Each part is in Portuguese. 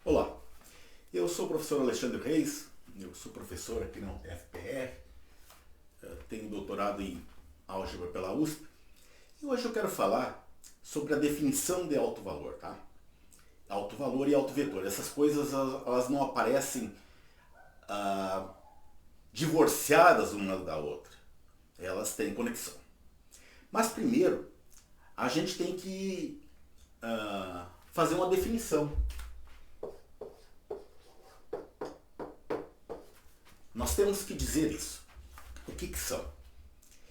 Olá, eu sou o professor Alexandre Reis, eu sou professor aqui na UTF-PR, tenho doutorado em álgebra pela USP e hoje eu quero falar sobre a definição de alto valor, tá? Alto valor e alto vetor, essas coisas elas não aparecem divorciadas uma da outra, elas têm conexão. Mas primeiro, a gente tem que fazer uma definição. Nós temos que dizer isso. O que são?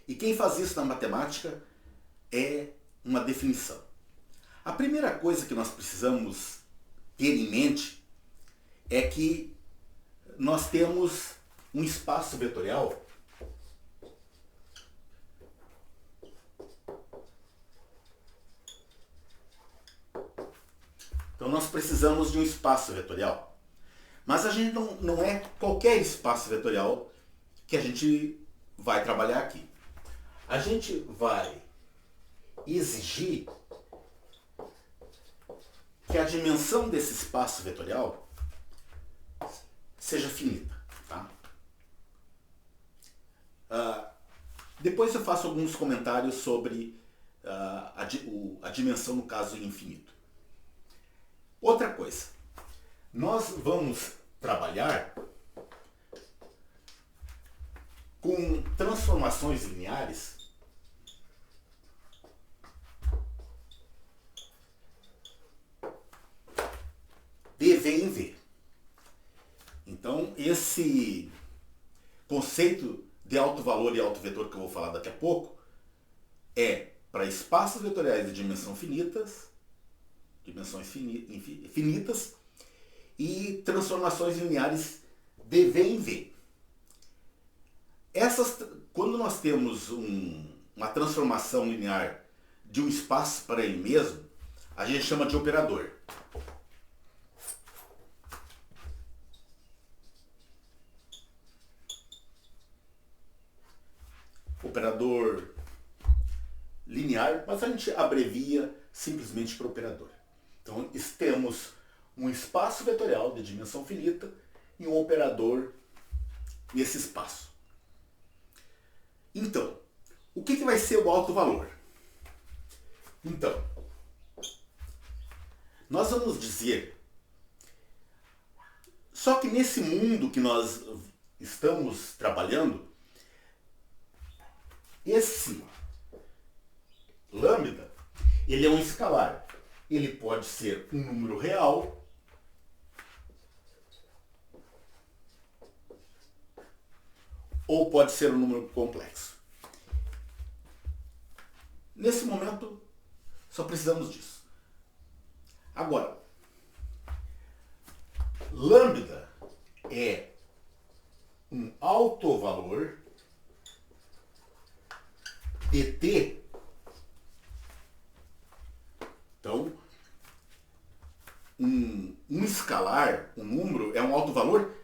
E quem faz isso na matemática é uma definição. A primeira coisa que nós precisamos ter em mente é que nós temos um espaço vetorial Então nós precisamos de um espaço vetorial. Mas a gente não é qualquer espaço vetorial que a gente vai trabalhar aqui. A gente vai exigir que a dimensão desse espaço vetorial seja finita. Tá? Depois eu faço alguns comentários sobre a dimensão no caso infinito. Outra coisa. Nós vamos trabalhar com transformações lineares de V em V. Então, esse conceito de alto valor e alto vetor que eu vou falar daqui a pouco é para espaços vetoriais de dimensões finitas e transformações lineares de V em V. Quando nós temos uma transformação linear de um espaço para ele mesmo, a gente chama de operador. Operador linear, mas a gente abrevia simplesmente para operador. Então, temos um espaço vetorial de dimensão finita e um operador nesse espaço. Então, o que vai ser o alto valor? Então, nós vamos dizer, só que nesse mundo que nós estamos trabalhando, esse lambda, ele é um escalar. Ele pode ser um número real, ou pode ser um número complexo. Nesse momento, só precisamos disso. Agora, lambda é um alto valor de t. Então, um escalar, um número, é um alto valor,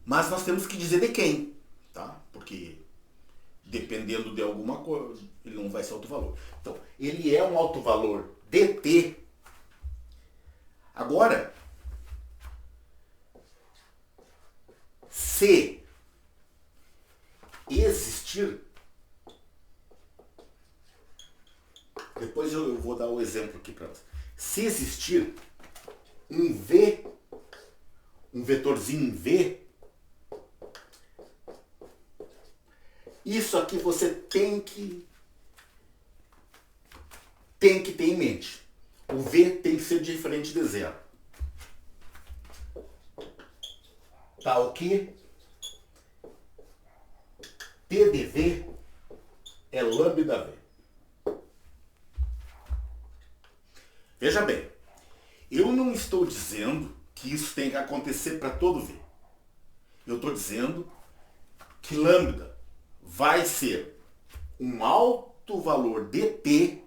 mas nós temos que dizer de quem. Tá? Porque dependendo de alguma coisa, ele não vai ser alto valor. Então, ele é um alto valor dt. Agora, se existir, depois eu vou dar o exemplo aqui para você. Se existir um v, um vetorzinho em v, isso aqui você tem que ter em mente. O V tem que ser diferente de zero. Tal que T de V é lambda V. Veja bem, eu não estou dizendo que isso tem que acontecer para todo V. Eu estou dizendo que lambda vai ser um alto valor de t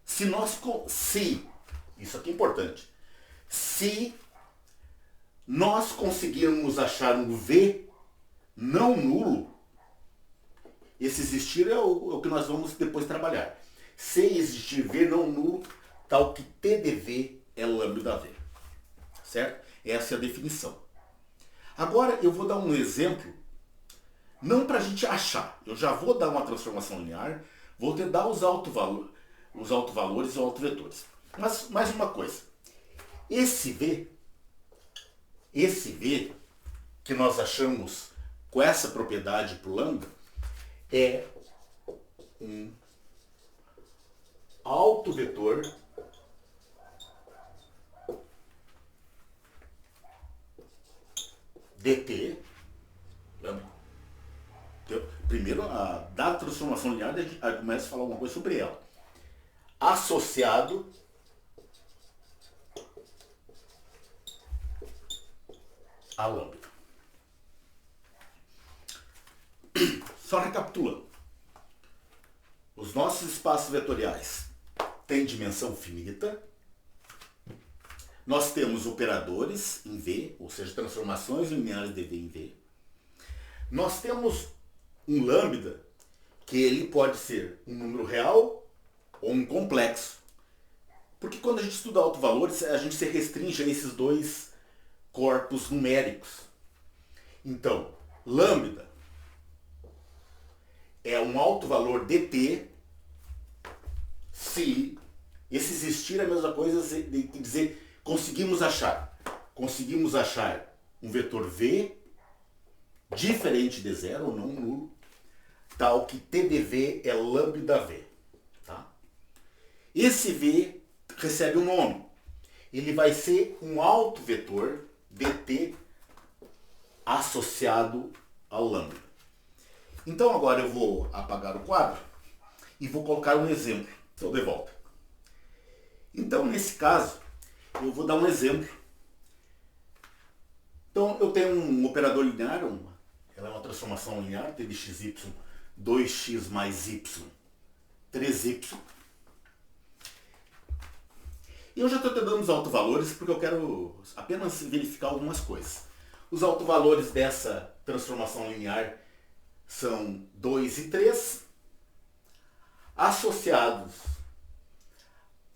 se isso aqui é importante, se nós conseguirmos achar um V não nulo. Esse existir é o que nós vamos depois trabalhar. Se existir V não nulo, tal que T de V é lambda V. certo? Essa é a definição. Agora eu vou dar um exemplo, não para a gente achar. Eu já vou dar uma transformação linear, vou te dar os autovalores e os autovetores. Mas mais uma coisa. Esse V que nós achamos com essa propriedade para o lambda é um autovetor dt. Primeiro, a dada transformação linear, a gente começa a falar alguma coisa sobre ela. Associado a lambda. Só recapitulando. Os nossos espaços vetoriais têm dimensão finita. Nós temos operadores em V, ou seja, transformações lineares de V em V. Nós temos um lambda, que ele pode ser um número real ou um complexo. Porque quando a gente estuda autovalores, a gente se restringe a esses dois corpos numéricos. Então, lambda é um autovalor dt se esse existir é a mesma coisa de dizer conseguimos achar um vetor v diferente de zero ou não nulo, tal que t de v é lambda v. Tá? Esse v recebe um nome. Ele vai ser um autovetor dt associado ao lambda. Então agora eu vou apagar o quadro e vou colocar um exemplo. Estou de volta. Então nesse caso eu vou dar um exemplo. Então eu tenho um operador linear, ela é uma transformação linear, t de xy, 2x mais y, 3y. E eu já estou te dando os autovalores porque eu quero apenas verificar algumas coisas. Os autovalores dessa transformação linear são 2 e 3, associados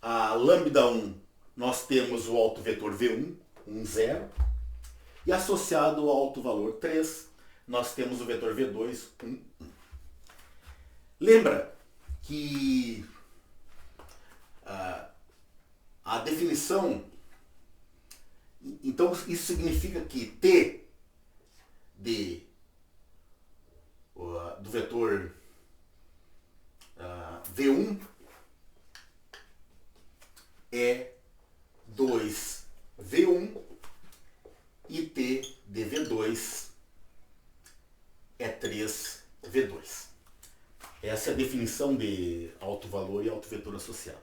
a lambda 1, nós temos o autovetor V1, 1, 0, e associado ao autovalor 3, nós temos o vetor V2, 1, 1. Lembra que a definição, então isso significa que T do vetor V1 é 2V1 e T de V2 é 3V2. Essa é a definição de autovalor e autovetor associado.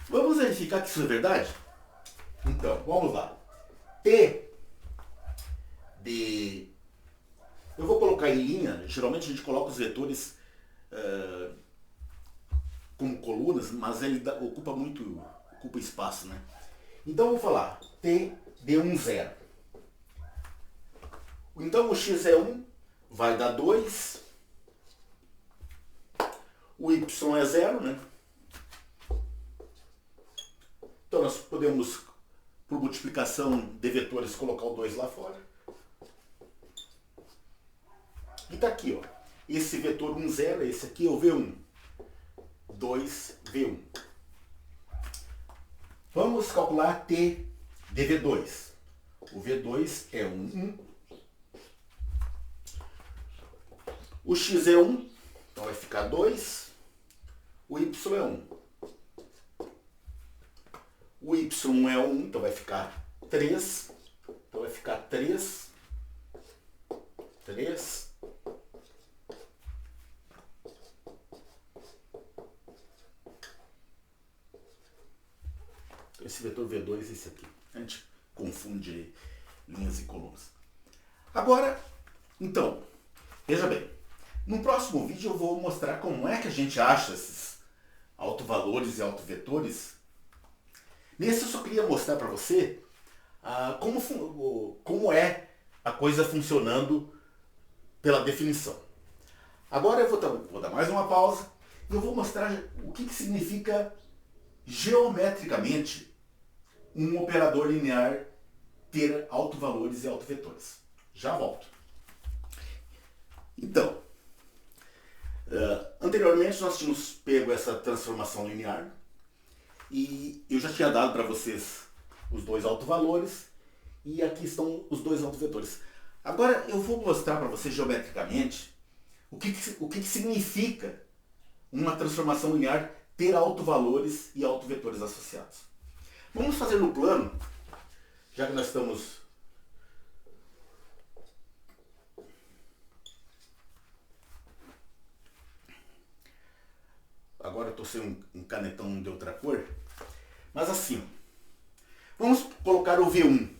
Vamos verificar que isso é verdade? Então, vamos lá. T de... Eu vou colocar em linha, geralmente a gente coloca os vetores como colunas, mas ele ocupa espaço, né? Então eu vou falar T de 1, 0. Então o x é 1, vai dar 2. O y é 0, né? Então nós podemos, por multiplicação de vetores, colocar o 2 lá fora. E está aqui, ó. Esse vetor 1, 0, esse aqui é o V1. 2V1. Vamos calcular T de V2. O V2 é 1, 1. O x é 1, então vai ficar 2. O y é 1. O y é 1, então vai ficar 3. Então vai ficar 3. 3. Esse vetor V2 é esse aqui. A gente confunde linhas e colunas. Agora, então, veja bem. No próximo vídeo eu vou mostrar como é que a gente acha esses autovalores e autovetores. Nesse eu só queria mostrar para você como é a coisa funcionando pela definição. Agora eu vou dar mais uma pausa e eu vou mostrar o que significa geometricamente um operador linear ter autovalores e autovetores. Já volto. Então, anteriormente nós tínhamos pego essa transformação linear e eu já tinha dado para vocês os dois autovalores e aqui estão os dois autovetores. Agora eu vou mostrar para vocês geometricamente o que significa uma transformação linear ter autovalores e autovetores associados. Vamos fazer no plano, já que nós estamos... Agora eu estou sem um canetão de outra cor, mas assim, vamos colocar o V1.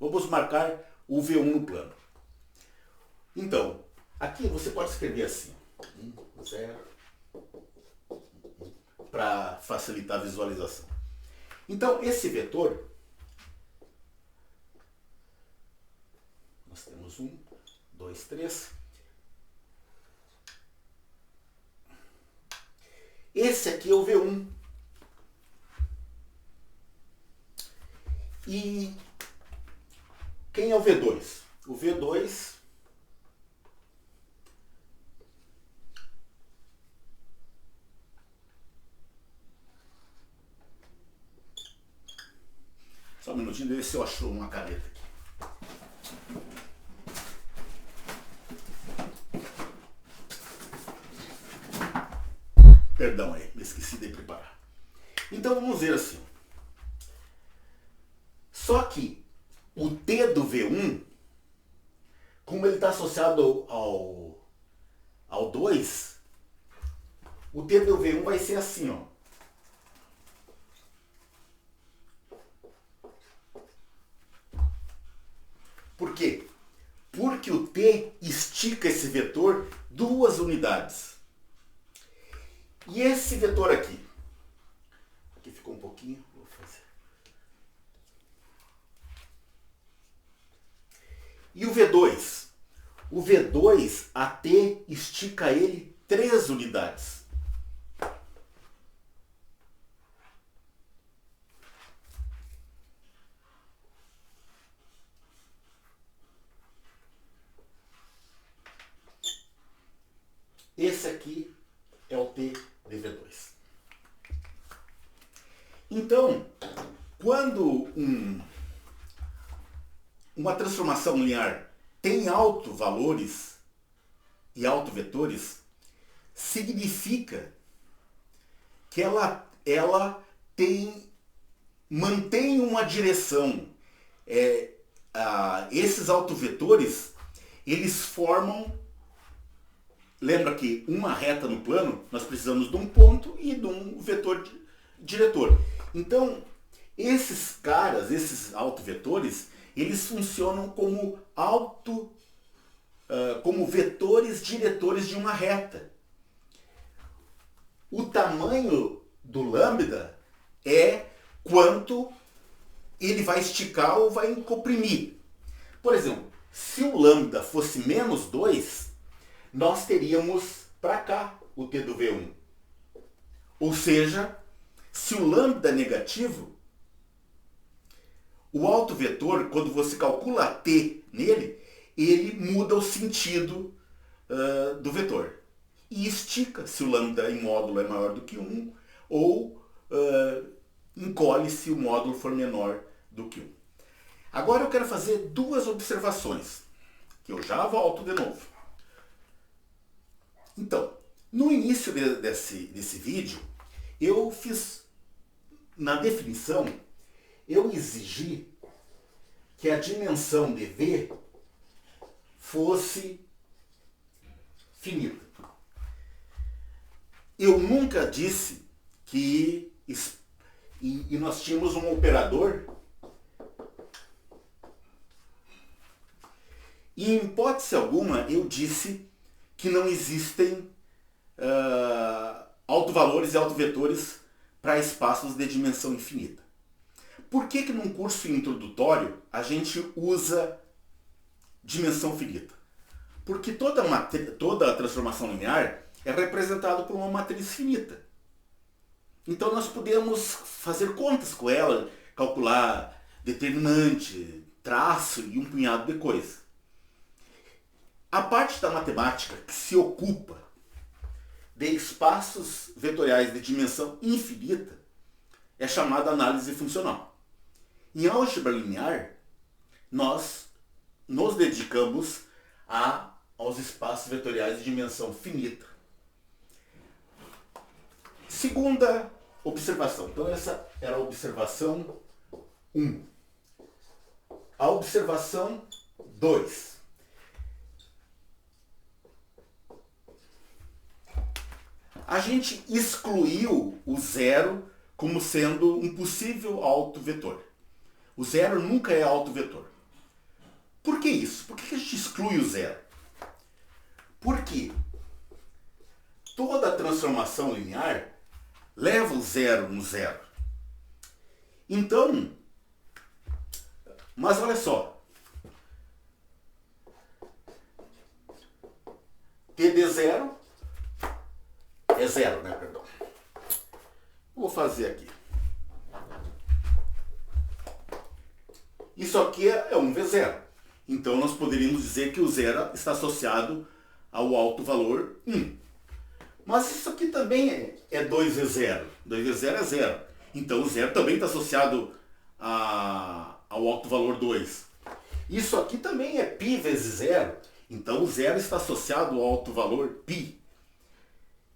Vamos marcar o V1 no plano. Então, aqui você pode escrever assim, 1, 0, para facilitar a visualização. Então, esse vetor, nós temos 1, 2, 3. Esse aqui é o V1. E quem é o V2? O V2 só um minutinho, deixa eu ver se eu acho uma caneta aqui. Perdão aí, me esqueci de preparar. Então vamos ver assim. Só que o T do V1, como ele está associado ao 2, o T do V1 vai ser assim, ó. Por quê? Porque o T estica esse vetor 2 unidades. E esse vetor aqui ficou um pouquinho, vou fazer. E o V2? O V2, a T estica ele 3 unidades. Esse aqui é o T de V2. Então, quando uma transformação linear tem autovalores e autovetores, significa que ela mantém uma direção. Esses autovetores, eles formam... Lembra que uma reta no plano, nós precisamos de um ponto e de um vetor diretor. Então, esses autovetores, eles funcionam como vetores diretores de uma reta. O tamanho do lambda é quanto ele vai esticar ou vai comprimir. Por exemplo, se o lambda fosse menos 2, nós teríamos para cá o T do V1. Ou seja, se o lambda é negativo, o autovetor, quando você calcula T nele, ele muda o sentido do vetor. E estica se o lambda em módulo é maior do que 1, ou encolhe se o módulo for menor do que 1. Agora eu quero fazer 2 observações, que eu já volto de novo. Então, no início desse vídeo, eu fiz, na definição, eu exigi que a dimensão de V fosse finita. Eu nunca disse que... E nós tínhamos um operador. E em hipótese alguma eu disse que não existem autovalores e autovetores para espaços de dimensão infinita. Por que num curso introdutório a gente usa dimensão finita? Porque toda transformação linear é representada por uma matriz finita. Então nós podemos fazer contas com ela, calcular determinante, traço e um punhado de coisa. A parte da matemática que se ocupa de espaços vetoriais de dimensão infinita é chamada análise funcional. Em álgebra linear, nós nos dedicamos aos espaços vetoriais de dimensão finita. Segunda observação. Então essa era a observação 1. A observação 2. A gente excluiu o zero como sendo um possível autovetor. O zero nunca é autovetor. Por que isso? Por que a gente exclui o zero? Porque toda transformação linear leva o zero no zero. Então, mas olha só, TD0 é zero, né? Perdão. Vou fazer aqui. Isso aqui é um V0. Então nós poderíamos dizer que o zero está associado ao alto valor 1. Mas isso aqui também é 2V0. 2V0 é zero. Então o zero também está associado ao alto valor 2. Isso aqui também é π vezes zero. Então o zero está associado ao alto valor π.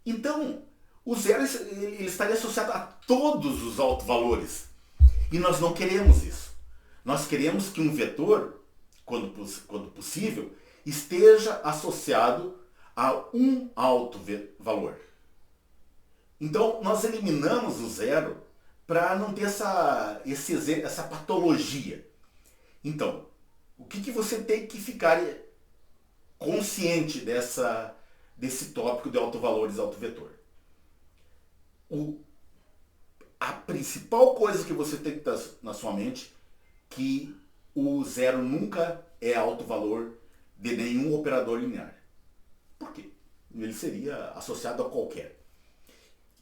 Então o zero ele estaria associado a todos os altos valores. E nós não queremos isso. Nós queremos que um vetor, quando possível, esteja associado a um alto valor. Então nós eliminamos o zero para não ter essa patologia. Então, o que você tem que ficar consciente desse tópico de autovalores e autovetor? A principal coisa que você tem que ter na sua mente que o zero nunca é autovalor de nenhum operador linear. Por quê? Ele seria associado a qualquer.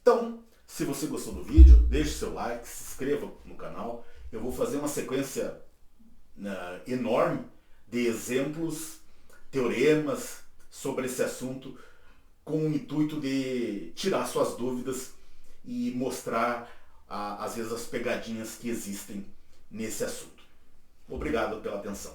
Então, se você gostou do vídeo, deixe seu like, se inscreva no canal. Eu vou fazer uma sequência enorme de exemplos, teoremas sobre esse assunto, com o intuito de tirar suas dúvidas e mostrar, às vezes, as pegadinhas que existem nesse assunto. Obrigado pela atenção.